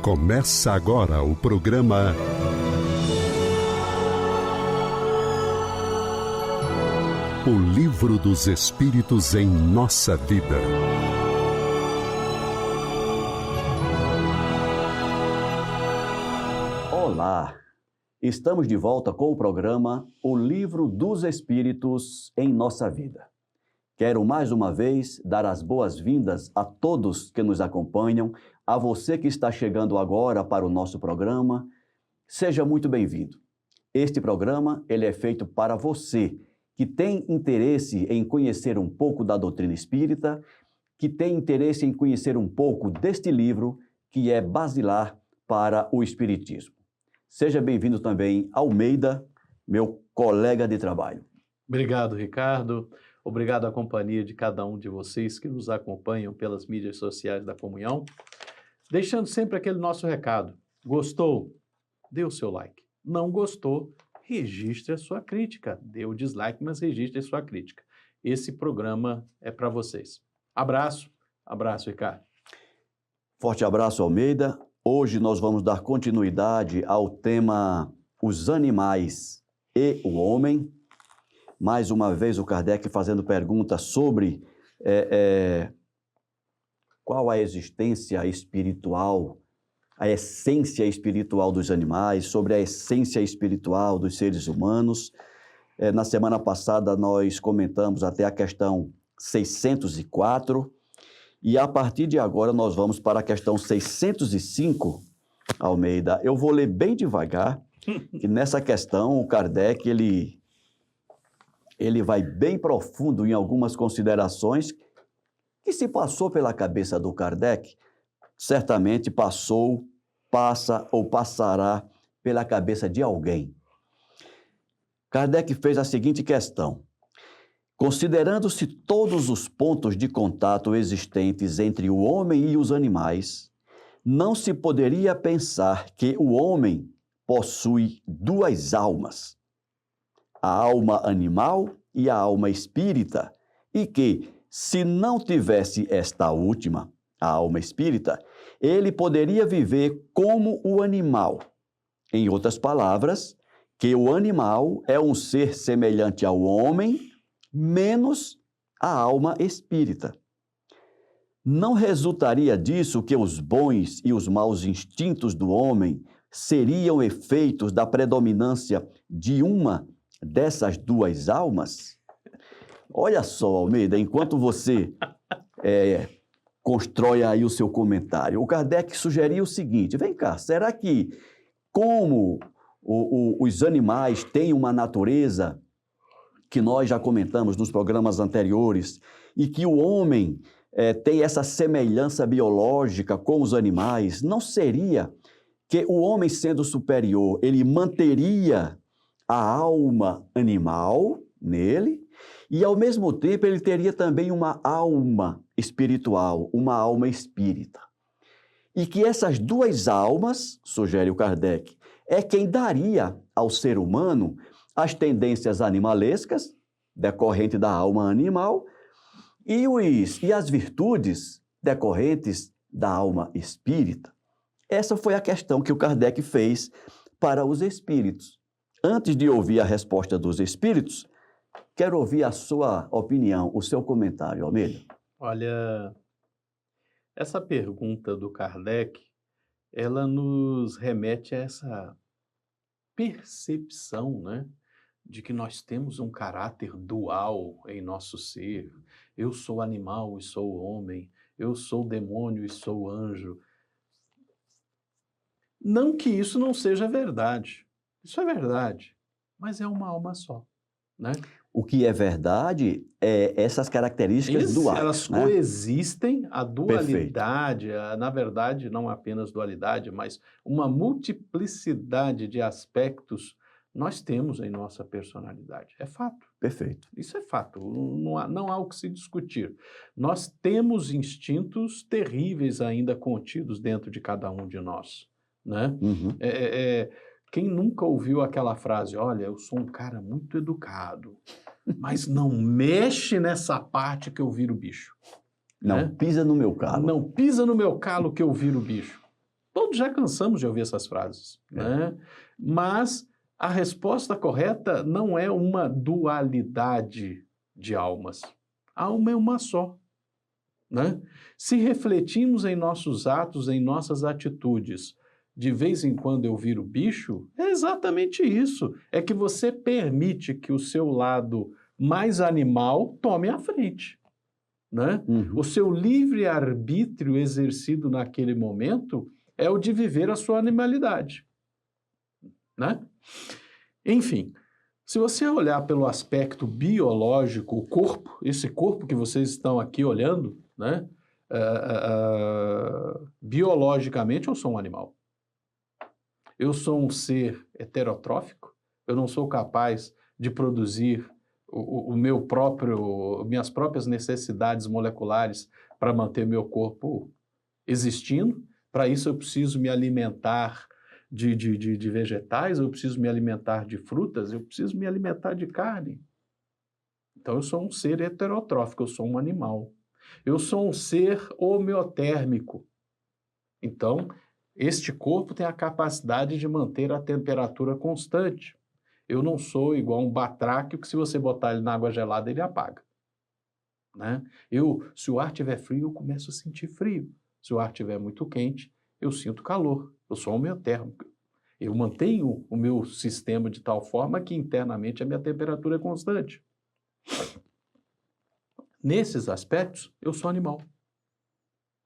Começa agora o programa O Livro dos Espíritos em Nossa Vida. Olá, estamos de volta com o programa O Livro dos Espíritos em Nossa Vida. Quero mais uma vez dar as boas-vindas a todos que nos acompanham, a você que está chegando agora para o nosso programa. Seja muito bem-vindo. Este programa ele é feito para você que tem interesse em conhecer um pouco da doutrina espírita, que tem interesse em conhecer um pouco deste livro que é basilar para o espiritismo. Seja bem-vindo também, Almeida, meu colega de trabalho. Obrigado, Ricardo. Obrigado à companhia de cada um de vocês que nos acompanham pelas mídias sociais da Comunhão. Deixando sempre aquele nosso recado. Gostou? Dê o seu like. Não gostou? Registre a sua crítica. Dê o dislike, mas registre a sua crítica. Esse programa é para vocês. Abraço. Abraço, Ricardo. Forte abraço, Almeida. Hoje nós vamos dar continuidade ao tema Os Animais e o Homem. Mais uma vez o Kardec fazendo perguntas sobre qual a existência espiritual, a essência espiritual dos animais, sobre a essência espiritual dos seres humanos. Na semana passada nós comentamos até a questão 604 e a partir de agora nós vamos para a questão 605, Almeida. Eu vou ler bem devagar, que nessa questão o Kardec ele vai bem profundo em algumas considerações que se passou pela cabeça do Kardec, certamente passa ou passará pela cabeça de alguém. Kardec fez a seguinte questão: considerando-se todos os pontos de contato existentes entre o homem e os animais, não se poderia pensar que o homem possui duas almas, a alma animal e a alma espírita, e que, se não tivesse esta última, a alma espírita, ele poderia viver como o animal. Em outras palavras, que o animal é um ser semelhante ao homem, menos a alma espírita. Não resultaria disso que os bons e os maus instintos do homem seriam efeitos da predominância de uma dessas duas almas? Olha só, Almeida, enquanto você constrói aí o seu comentário, o Kardec sugeriu o seguinte: vem cá, será que como os animais têm uma natureza que nós já comentamos nos programas anteriores e que o homem tem essa semelhança biológica com os animais, não seria que o homem, sendo superior, ele manteria a alma animal nele e, ao mesmo tempo, ele teria também uma alma espiritual, uma alma espírita. E que essas duas almas, sugere o Kardec, é quem daria ao ser humano as tendências animalescas, decorrente da alma animal, e as virtudes decorrentes da alma espírita. Essa foi a questão que o Kardec fez para os espíritos. Antes de ouvir a resposta dos espíritos, quero ouvir a sua opinião, o seu comentário, Almeida. Olha, essa pergunta do Kardec, ela nos remete a essa percepção, né, de que nós temos um caráter dual em nosso ser. Eu sou animal e sou homem, eu sou demônio e sou anjo. Não que isso não seja verdade. Isso é verdade, mas é uma alma só, né? O que é verdade é essas características duais. Elas coexistem, a dualidade, na verdade, não apenas dualidade, mas uma multiplicidade de aspectos nós temos em nossa personalidade. É fato. Perfeito. Isso é fato, não há o que se discutir. Nós temos instintos terríveis ainda contidos dentro de cada um de nós, né? Uhum. Quem nunca ouviu aquela frase: olha, eu sou um cara muito educado, mas não mexe nessa parte que eu viro bicho. Não pisa no meu calo. Não pisa no meu calo que eu viro bicho. Todos já cansamos de ouvir essas frases, né? Mas a resposta correta não é uma dualidade de almas. A alma é uma só, né? Se refletimos em nossos atos, em nossas atitudes, de vez em quando eu viro bicho, é exatamente isso. É que você permite que o seu lado mais animal tome a frente, né? O seu livre-arbítrio exercido naquele momento é o de viver a sua animalidade, né? Enfim, se você olhar pelo aspecto biológico, o corpo, esse corpo que vocês estão aqui olhando, né? Biologicamente eu sou um animal. Eu sou um ser heterotrófico, eu não sou capaz de produzir minhas próprias necessidades moleculares para manter meu corpo existindo. Para isso eu preciso me alimentar de vegetais, eu preciso me alimentar de frutas, eu preciso me alimentar de carne. Então eu sou um ser heterotrófico, eu sou um animal. Eu sou um ser homeotérmico. Então, este corpo tem a capacidade de manter a temperatura constante. Eu não sou igual um batráquio que se você botar ele na água gelada, ele apaga, né? Se o ar estiver frio, eu começo a sentir frio. Se o ar estiver muito quente, eu sinto calor. Eu sou homeotérmico. Eu mantenho o meu sistema de tal forma que internamente a minha temperatura é constante. Nesses aspectos, eu sou animal.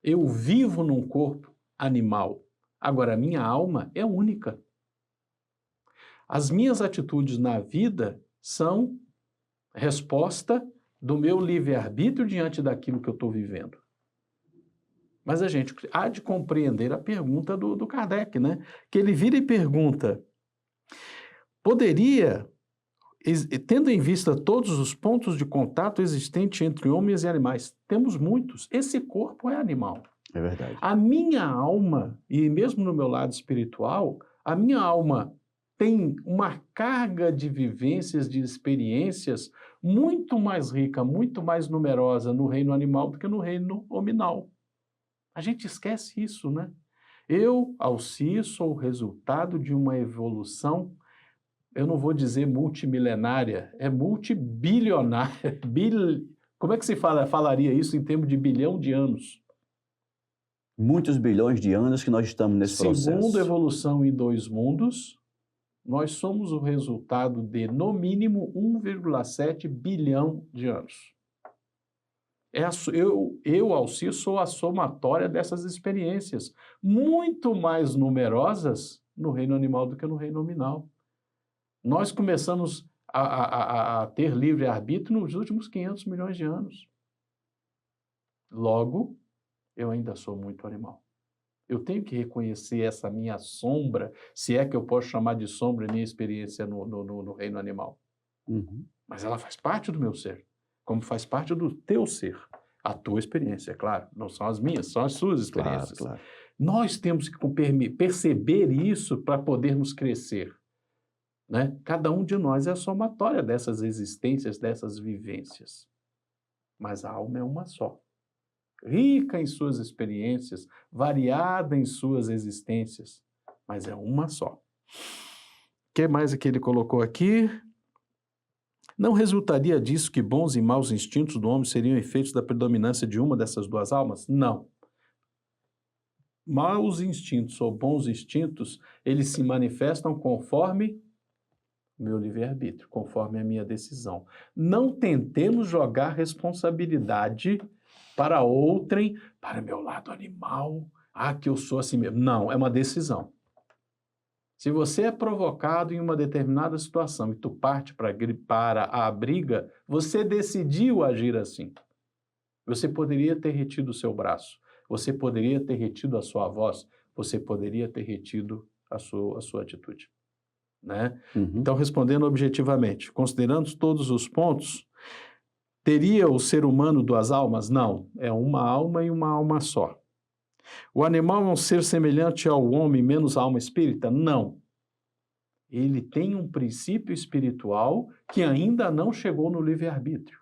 Eu vivo num corpo animal. Agora, a minha alma é única. As minhas atitudes na vida são resposta do meu livre-arbítrio diante daquilo que eu estou vivendo. Mas a gente há de compreender a pergunta do Kardec, né? Que ele vira e pergunta, poderia, tendo em vista todos os pontos de contato existentes entre homens e animais, temos muitos, esse corpo é animal. É verdade. A minha alma, e mesmo no meu lado espiritual, a minha alma tem uma carga de vivências, de experiências muito mais rica, muito mais numerosa no reino animal do que no reino hominal. A gente esquece isso, né? Eu, Alci, sou o resultado de uma evolução, eu não vou dizer multimilenária, é multibilionária. Como é que se falaria isso em termos de bilhão de anos? Muitos bilhões de anos que nós estamos nesse processo. Segundo evolução em 2 mundos, nós somos o resultado de, no mínimo, 1,7 bilhão de anos. Eu, Alci, sou a somatória dessas experiências, muito mais numerosas no reino animal do que no reino nominal. Nós começamos a ter livre-arbítrio nos últimos 500 milhões de anos. Logo, eu ainda sou muito animal. Eu tenho que reconhecer essa minha sombra, se é que eu posso chamar de sombra a minha experiência no reino animal. Mas ela faz parte do meu ser, como faz parte do teu ser. A tua experiência, é claro, não são as minhas, são as suas experiências. Claro. Nós temos que perceber isso para podermos crescer, né? Cada um de nós é a somatória dessas existências, dessas vivências. Mas a alma é uma só. Rica em suas experiências, variada em suas existências, mas é uma só. O que mais é que ele colocou aqui? Não resultaria disso que bons e maus instintos do homem seriam efeitos da predominância de uma dessas 2 almas? Não. Maus instintos ou bons instintos, eles se manifestam conforme meu livre-arbítrio, conforme a minha decisão. Não tentemos jogar responsabilidade para outrem, para meu lado animal, que eu sou assim mesmo. Não, é uma decisão. Se você é provocado em uma determinada situação e tu parte para a briga, você decidiu agir assim. Você poderia ter retido o seu braço, você poderia ter retido a sua voz, você poderia ter retido a sua atitude, né? Então, respondendo objetivamente, considerando todos os pontos, teria o ser humano 2 almas? Não, é uma alma e uma alma só. O animal é um ser semelhante ao homem, menos a alma espírita? Não. Ele tem um princípio espiritual que ainda não chegou no livre-arbítrio.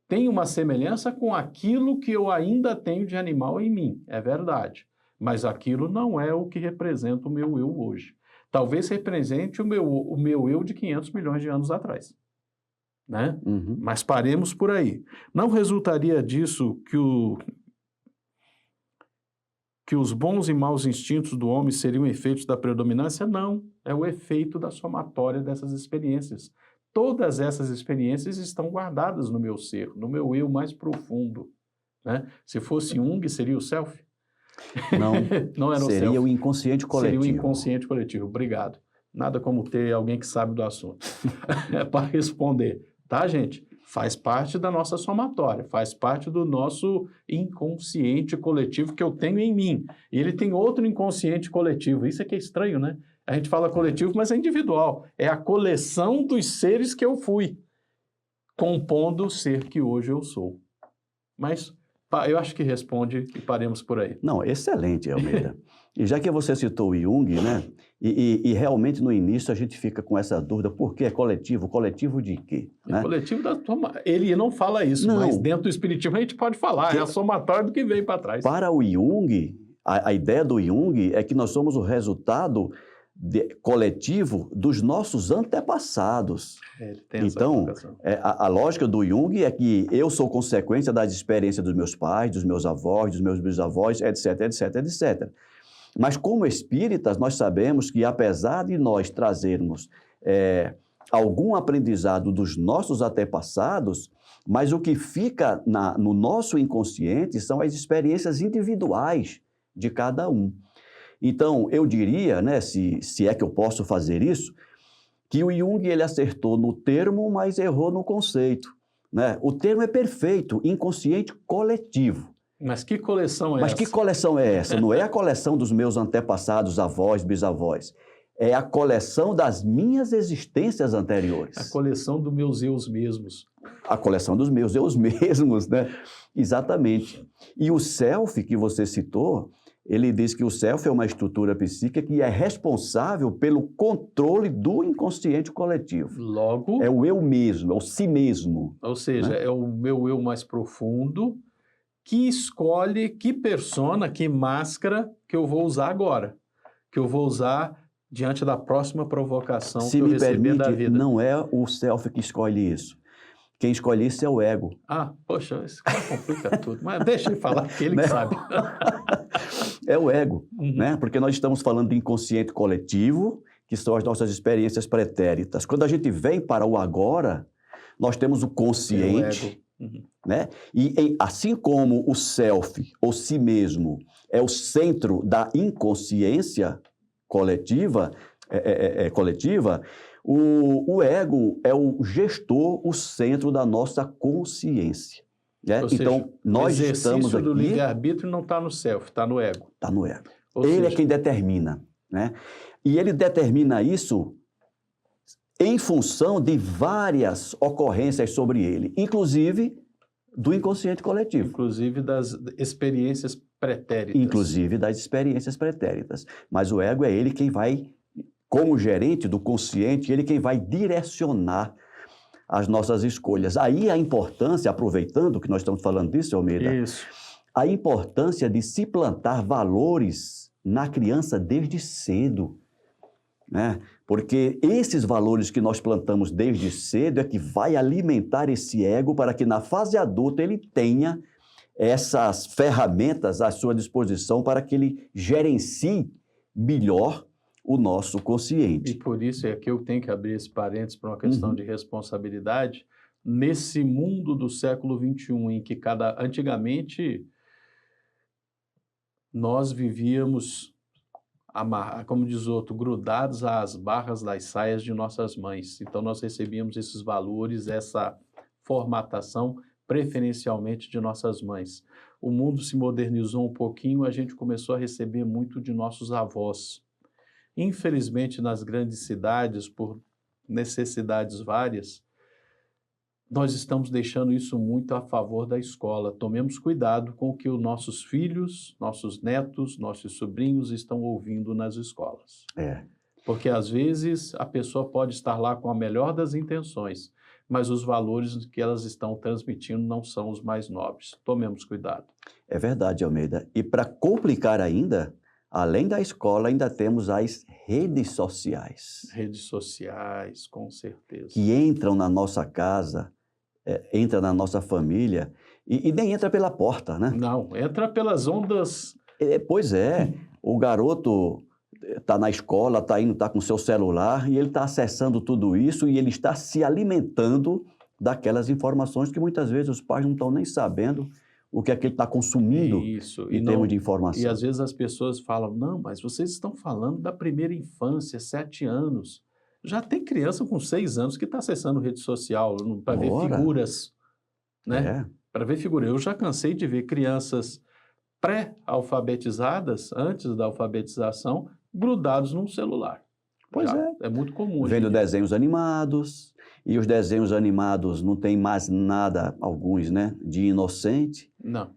Tem uma semelhança com aquilo que eu ainda tenho de animal em mim, é verdade. mas aquilo não é o que representa o meu eu hoje. Talvez represente o meu eu de 500 milhões de anos atrás, né? Uhum. Mas paremos por aí. Não resultaria disso que os bons e maus instintos do homem seriam efeitos da predominância? Não, é o efeito da somatória dessas experiências. Todas essas experiências estão guardadas no meu ser, no meu eu mais profundo, né? Se fosse Jung, seria o self? Não, Não era o seria self. o inconsciente coletivo. Seria o inconsciente coletivo. Obrigado. Nada como ter alguém que sabe do assunto para responder. Tá, gente? Faz parte da nossa somatória, faz parte do nosso inconsciente coletivo que eu tenho em mim. E ele tem outro inconsciente coletivo. Isso é que é estranho, né? A gente fala coletivo, mas é individual. É a coleção dos seres que eu fui, compondo o ser que hoje eu sou. Mas eu acho que responde e paremos por aí. Não, excelente, Almeida. E já que você citou o Jung, né? E realmente no início a gente fica com essa dúvida, por que é coletivo? Coletivo de quê? É Né? coletivo da ele não fala isso, Não. mas dentro do espiritismo a gente pode falar, é a somatória do que vem para trás. Para o Jung, a ideia do Jung é que nós somos o resultado coletivo dos nossos antepassados. Ele tem essa Então, colocação. a lógica do Jung é que eu sou consequência das experiências dos meus pais, dos meus avós, dos meus bisavós, etc, etc, etc. Mas como espíritas, nós sabemos que apesar de nós trazermos algum aprendizado dos nossos antepassados, mas o que fica no nosso inconsciente são as experiências individuais de cada um. Então, eu diria, né, se é que eu posso fazer isso, que o Jung ele acertou no termo, mas errou no conceito. Né? O termo é perfeito, inconsciente coletivo. Mas que coleção é Mas essa? que coleção é essa? Não é a coleção dos meus antepassados, avós, bisavós. É a coleção das minhas existências anteriores. A coleção dos meus eus mesmos. A coleção dos meus eus mesmos, né? Exatamente. E o self que você citou, ele diz que o self é uma estrutura psíquica que é responsável pelo controle do inconsciente coletivo. Logo... É o eu mesmo, é o si mesmo. Ou seja, né? É o meu eu mais profundo que escolhe que persona, que máscara que eu vou usar agora. Que eu vou usar diante da próxima provocação que eu receber da vida. Não é o self que escolhe isso. Quem escolhe isso é o ego. Ah, poxa, isso complica tudo. Mas deixa ele falar, que ele que sabe. É o ego, né? Porque nós estamos falando de inconsciente coletivo, que são as nossas experiências pretéritas. Quando a gente vem para o agora, nós temos o consciente, né? E assim como o self, ou si mesmo, é o centro da inconsciência coletiva, o ego é o gestor, o centro da nossa consciência. Né? Ou seja, então, nós o estamos exercício aqui... do livre-arbítrio não está no self, está no ego. Está no ego. Ou ele seja... é quem determina. Né? E ele determina isso em função de várias ocorrências sobre ele, inclusive do inconsciente coletivo. Inclusive das experiências pretéritas. Inclusive das experiências pretéritas. Mas o ego é ele quem vai, como gerente do consciente, ele quem vai direcionar as nossas escolhas. Aí a importância, aproveitando que nós estamos falando disso, Almeida, Isso. a importância de se plantar valores na criança desde cedo, né? Porque esses valores que nós plantamos desde cedo é que vai alimentar esse ego para que na fase adulta ele tenha essas ferramentas à sua disposição para que ele gerencie melhor o nosso consciente. E por isso é que eu tenho que abrir esse parênteses para uma questão de responsabilidade. Nesse mundo do século XXI, em que antigamente nós vivíamos, como diz outro, grudados às barras das saias de nossas mães. Então nós recebíamos esses valores, essa formatação preferencialmente de nossas mães. O mundo se modernizou um pouquinho, a gente começou a receber muito de nossos avós. Infelizmente, nas grandes cidades, por necessidades várias, nós estamos deixando isso muito a favor da escola. Tomemos cuidado com o que os nossos filhos, nossos netos, nossos sobrinhos estão ouvindo nas escolas. É. Porque, às vezes, a pessoa pode estar lá com a melhor das intenções, mas os valores que elas estão transmitindo não são os mais nobres. Tomemos cuidado. É verdade, Almeida. E para complicar ainda, além da escola, ainda temos as redes sociais. Redes sociais, com certeza. Que entram na nossa casa, entra na nossa família e nem entra pela porta, né? Não, entra pelas ondas. Pois é, o garoto está na escola, está com seu celular e ele está acessando tudo isso e ele está se alimentando daquelas informações que muitas vezes os pais não estão nem sabendo o que é que ele está consumindo em termos de informação. E às vezes as pessoas falam, não, mas vocês estão falando da primeira infância, 7 anos. Já tem criança com 6 anos que está acessando rede social para ver figuras, né? Para ver figuras. Eu já cansei de ver crianças pré-alfabetizadas, antes da alfabetização, grudados num celular. Pois é muito comum. Vendo desenhos animados, e os desenhos animados não tem mais nada, alguns, né, de inocente. Não.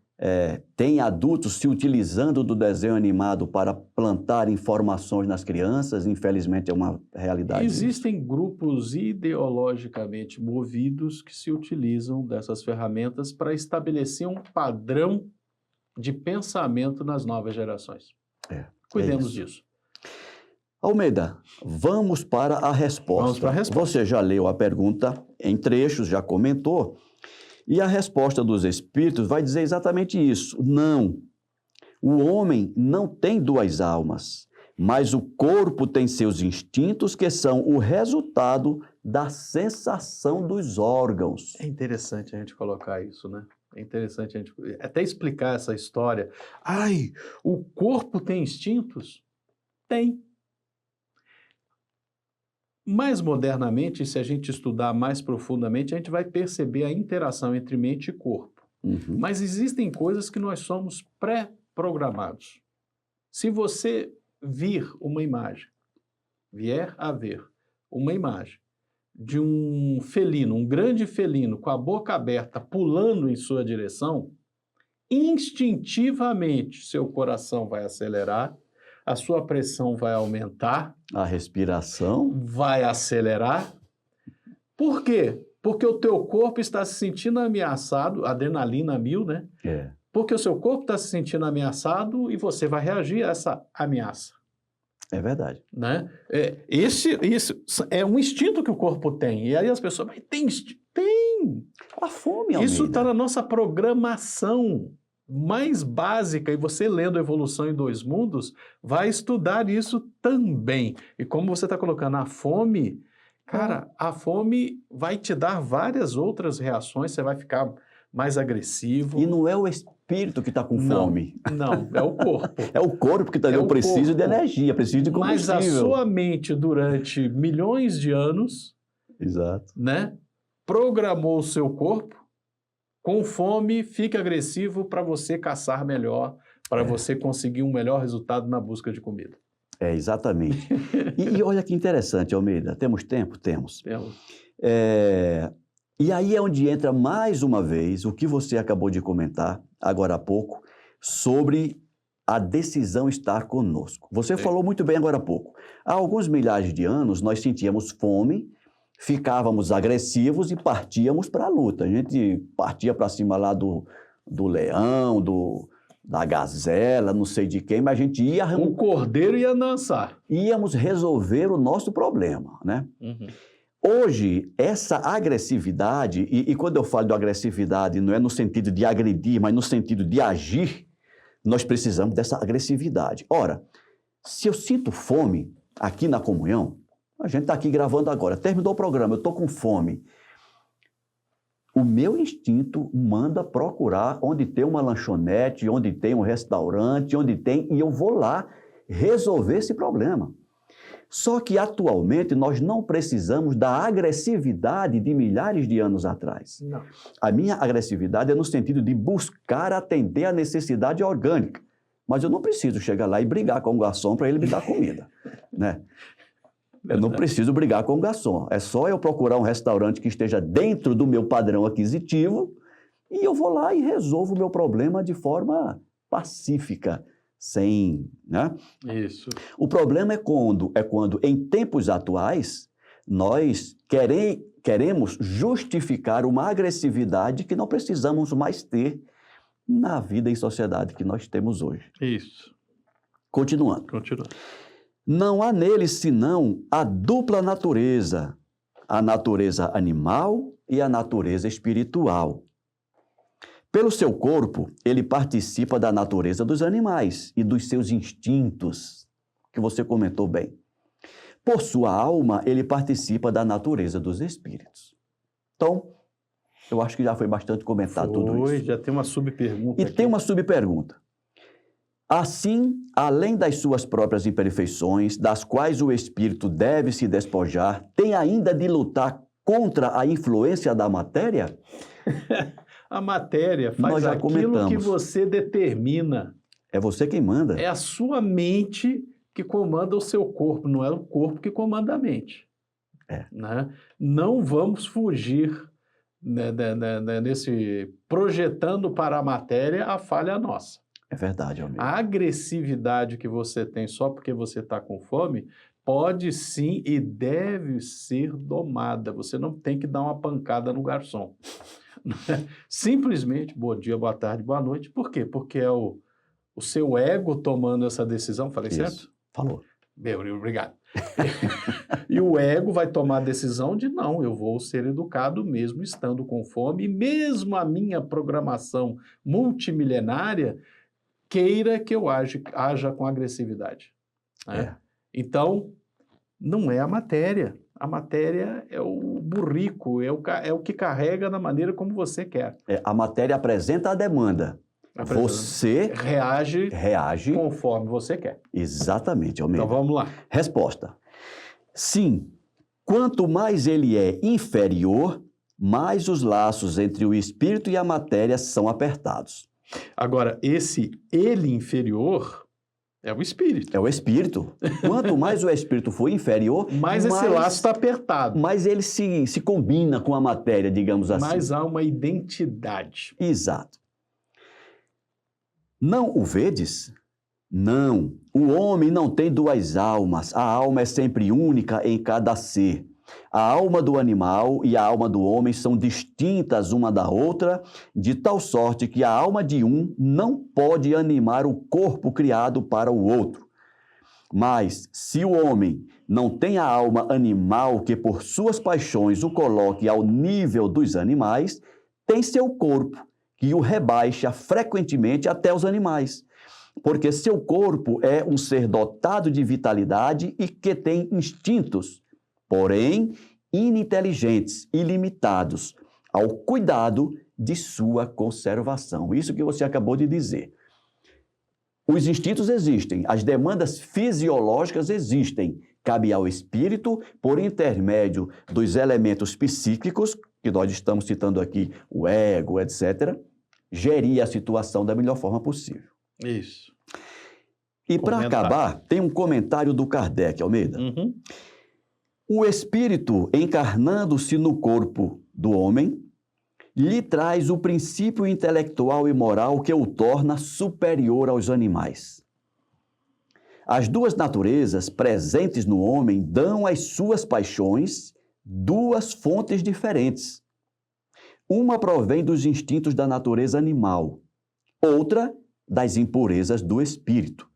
Tem adultos se utilizando do desenho animado para plantar informações nas crianças, infelizmente é uma realidade. Existem grupos ideologicamente movidos que se utilizam dessas ferramentas para estabelecer um padrão de pensamento nas novas gerações. Cuidemos disso. Almeida, vamos para a resposta. Vamos para a resposta. Você já leu a pergunta em trechos, já comentou, e a resposta dos espíritos vai dizer exatamente isso. Não, o homem não tem 2 almas, mas o corpo tem seus instintos que são o resultado da sensação dos órgãos. É interessante a gente colocar isso, né? É interessante a gente até explicar essa história. Ai, o corpo tem instintos? Tem. Mais modernamente, se a gente estudar mais profundamente, a gente vai perceber a interação entre mente e corpo. Uhum. Mas existem coisas que nós somos pré-programados. Se você vier a ver uma imagem de um felino, um grande felino, com a boca aberta, pulando em sua direção, instintivamente seu coração vai acelerar, a sua pressão vai aumentar. A respiração vai acelerar. Por quê? Porque o teu corpo está se sentindo ameaçado, adrenalina 1000, né? Porque o seu corpo está se sentindo ameaçado e você vai reagir a essa ameaça. É verdade. Né? Isso é um instinto que o corpo tem. E aí as pessoas, mas tem instinto? Tem! A fome, Almeida. Isso está na nossa programação mais básica, e você lendo Evolução em 2 Mundos, vai estudar isso também. E como você está colocando a fome, cara, a fome vai te dar várias outras reações, você vai ficar mais agressivo. E não é o espírito que está com fome. Não, é o corpo. É o corpo que também precisa de energia, precisa de combustível. Mas a sua mente, durante milhões de anos, exato, né, programou o seu corpo com fome, fica agressivo para você caçar melhor, para você conseguir um melhor resultado na busca de comida. Exatamente. E olha que interessante, Almeida. Temos tempo? Temos. E aí é onde entra mais uma vez o que você acabou de comentar agora há pouco sobre a decisão estar conosco. Você falou muito bem agora há pouco. Há alguns milhares de anos nós sentíamos fome, ficávamos agressivos e partíamos para a luta. A gente partia para cima lá do leão, da gazela, não sei de quem, mas a gente ia... O cordeiro ia dançar. Íamos resolver o nosso problema, né? Uhum. Hoje, essa agressividade, e quando eu falo de agressividade, não é no sentido de agredir, mas no sentido de agir, nós precisamos dessa agressividade. Ora, se eu sinto fome aqui na comunhão, a gente está aqui gravando agora, terminou o programa, eu estou com fome. O meu instinto manda procurar onde tem uma lanchonete, onde tem um restaurante, e eu vou lá resolver esse problema. Só que atualmente nós não precisamos da agressividade de milhares de anos atrás. Não. A minha agressividade é no sentido de buscar atender a necessidade orgânica. Mas eu não preciso chegar lá e brigar com o garçom para ele me dar comida, né? Eu não preciso brigar com o garçom. É só eu procurar um restaurante que esteja dentro do meu padrão aquisitivo e eu vou lá e resolvo o meu problema de forma pacífica, sem... né? Isso. O problema é quando, em tempos atuais, nós queremos justificar uma agressividade que não precisamos mais ter na vida e sociedade que nós temos hoje. Isso. Continuando. Continua. Não há nele senão a dupla natureza, a natureza animal e a natureza espiritual. Pelo seu corpo, ele participa da natureza dos animais e dos seus instintos, que você comentou bem. Por sua alma, ele participa da natureza dos espíritos. Então, eu acho que já foi bastante comentado tudo isso. Já tem uma subpergunta E aqui. tem uma subpergunta. Assim, além das suas próprias imperfeições, das quais o espírito deve se despojar, tem ainda de lutar contra a influência da matéria? A matéria Nós faz já aquilo comentamos. que você determina. É você quem manda. É a sua mente que comanda o seu corpo, não é o corpo que comanda a mente. Né? Não vamos fugir nesse projetando para a matéria a falha nossa. É verdade, amigo. A agressividade que você tem só porque você está com fome pode sim e deve ser domada. Você não tem que dar uma pancada no garçom. Simplesmente, bom dia, boa tarde, boa noite. Por quê? Porque é o seu ego tomando essa decisão. Falei Isso. certo? Falou. Obrigado. E o ego vai tomar a decisão de não, eu vou ser educado mesmo estando com fome, e mesmo a minha programação multimilenária queira que eu haja com agressividade. Né? Então, não é a matéria. A matéria é o burrico, é o que carrega da maneira como você quer. A matéria apresenta a demanda. Você reage conforme você quer. Exatamente, Almeida. Então vamos lá. Resposta. Sim, quanto mais ele é inferior, mais os laços entre o espírito e a matéria são apertados. Agora, esse ele inferior é o espírito. É o espírito. Quanto mais o espírito for inferior, mais esse laço está apertado. Mais ele se combina com a matéria, digamos assim. Mais há uma identidade. Exato. Não o vedes? Não. O homem não tem duas almas. A alma é sempre única em cada ser. A alma do animal e a alma do homem são distintas uma da outra, de tal sorte que a alma de um não pode animar o corpo criado para o outro. Mas, se o homem não tem a alma animal que por suas paixões o coloque ao nível dos animais, tem seu corpo, que o rebaixa frequentemente até os animais. Porque seu corpo é um ser dotado de vitalidade e que tem instintos, porém ininteligentes e limitados ao cuidado de sua conservação. Isso que você acabou de dizer. Os instintos existem, as demandas fisiológicas existem. Cabe ao espírito, por intermédio dos elementos psíquicos, que nós estamos citando aqui, o ego, etc., gerir a situação da melhor forma possível. Isso. E para acabar, tem um comentário do Kardec, Almeida. Uhum. O espírito, encarnando-se no corpo do homem, lhe traz o princípio intelectual e moral que o torna superior aos animais. As duas naturezas presentes no homem dão às suas paixões duas fontes diferentes. Uma provém dos instintos da natureza animal, outra das impurezas do espírito,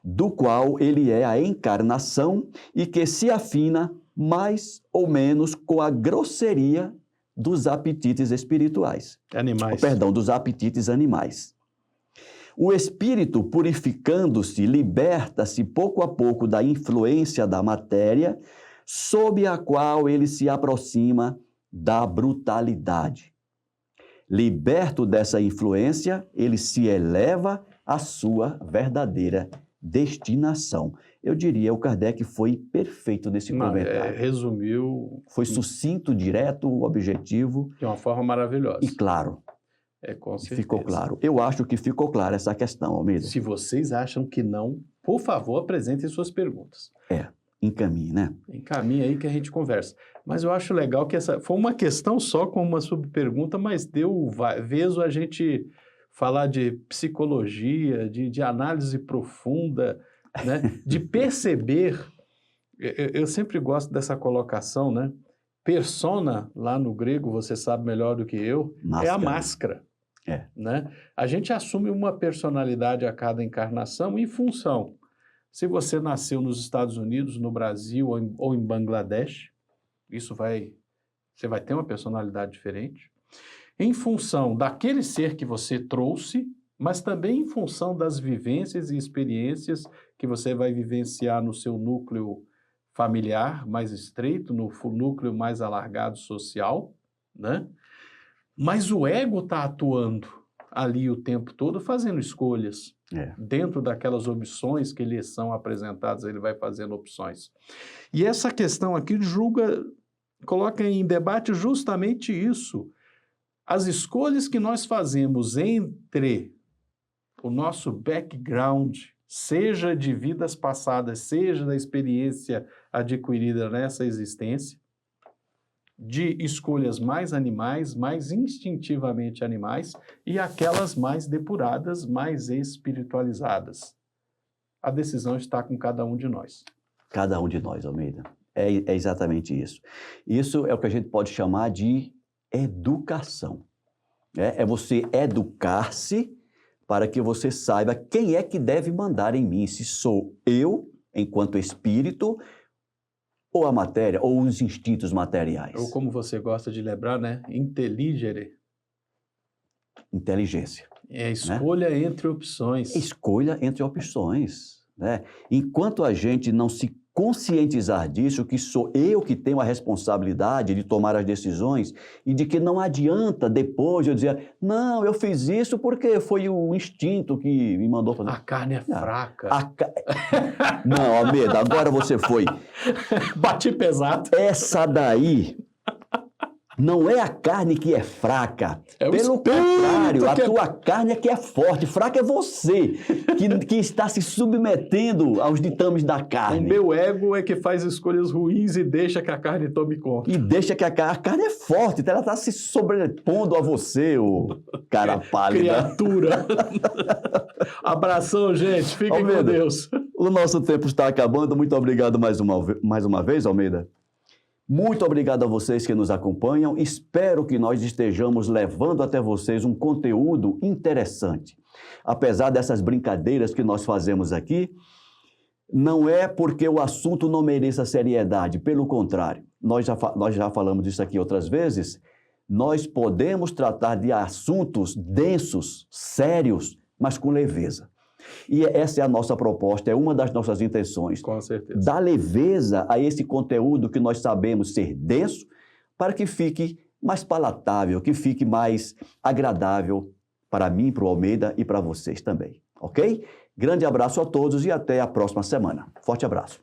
do qual ele é a encarnação e que se afina mais ou menos com a grosseria dos apetites espirituais. Dos apetites animais. O espírito, purificando-se, liberta-se pouco a pouco da influência da matéria, sob a qual ele se aproxima da brutalidade. Liberto dessa influência, ele se eleva à sua verdadeira destinação. Eu diria, o Kardec foi perfeito nesse comentário. Resumiu. Foi sucinto, direto, objetivo. De uma forma maravilhosa. E claro. Com certeza. Ficou claro. Eu acho que ficou clara essa questão, Almeida. Se vocês acham que não, por favor, apresentem suas perguntas. Encaminhe, né? Encaminhe aí que a gente conversa. Mas eu acho legal que essa foi uma questão só com uma subpergunta, mas deu vez a gente falar de psicologia, de análise profunda, né? De perceber Eu sempre gosto dessa colocação, né? Persona, lá no grego, você sabe melhor do que eu, é a máscara. É. Né? A gente assume uma personalidade a cada encarnação em função. Se você nasceu nos Estados Unidos, no Brasil ou em Bangladesh, você vai ter uma personalidade diferente. Em função daquele ser que você trouxe, mas também em função das vivências e experiências que você vai vivenciar no seu núcleo familiar mais estreito, no núcleo mais alargado social, né? Mas o ego está atuando ali o tempo todo, fazendo escolhas. Dentro daquelas opções que lhe são apresentadas, ele vai fazendo opções. E essa questão aqui coloca em debate justamente isso. As escolhas que nós fazemos entre o nosso background, seja de vidas passadas, seja da experiência adquirida nessa existência, de escolhas mais animais, mais instintivamente animais, e aquelas mais depuradas, mais espiritualizadas. A decisão está com cada um de nós. Cada um de nós, Almeida. É exatamente isso. Isso é o que a gente pode chamar de educação. É você educar-se para que você saiba quem é que deve mandar em mim, se sou eu, enquanto espírito, ou a matéria, ou os instintos materiais. Ou como você gosta de lembrar, né? Intelligere. Inteligência. É a escolha entre opções. Escolha entre opções. Né? Enquanto a gente não se conscientizar disso, que sou eu que tenho a responsabilidade de tomar as decisões e de que não adianta depois eu dizer, não, eu fiz isso porque foi o instinto que me mandou fazer. A carne é fraca. Não, Almeida, agora você foi. Bati pesado. Essa daí não é a carne que é fraca. Pelo contrário, a tua carne é que é forte. Fraca é você, que está se submetendo aos ditames da carne. O meu ego é que faz escolhas ruins e deixa que a carne tome conta. E deixa que a carne é forte, ela está se sobrepondo a você, ô cara pálida. Criatura. Abração, gente. Fiquem Almeida, com Deus. O nosso tempo está acabando. Muito obrigado mais uma vez, Almeida. Muito obrigado a vocês que nos acompanham. Espero que nós estejamos levando até vocês um conteúdo interessante. Apesar dessas brincadeiras que nós fazemos aqui, não é porque o assunto não mereça seriedade, pelo contrário. Nós já falamos disso aqui outras vezes. Nós podemos tratar de assuntos densos, sérios, mas com leveza. E essa é a nossa proposta, é uma das nossas intenções. Com certeza. Dar leveza a esse conteúdo que nós sabemos ser denso, para que fique mais palatável, que fique mais agradável para mim, para o Almeida e para vocês também, ok? Grande abraço a todos e até a próxima semana. Forte abraço.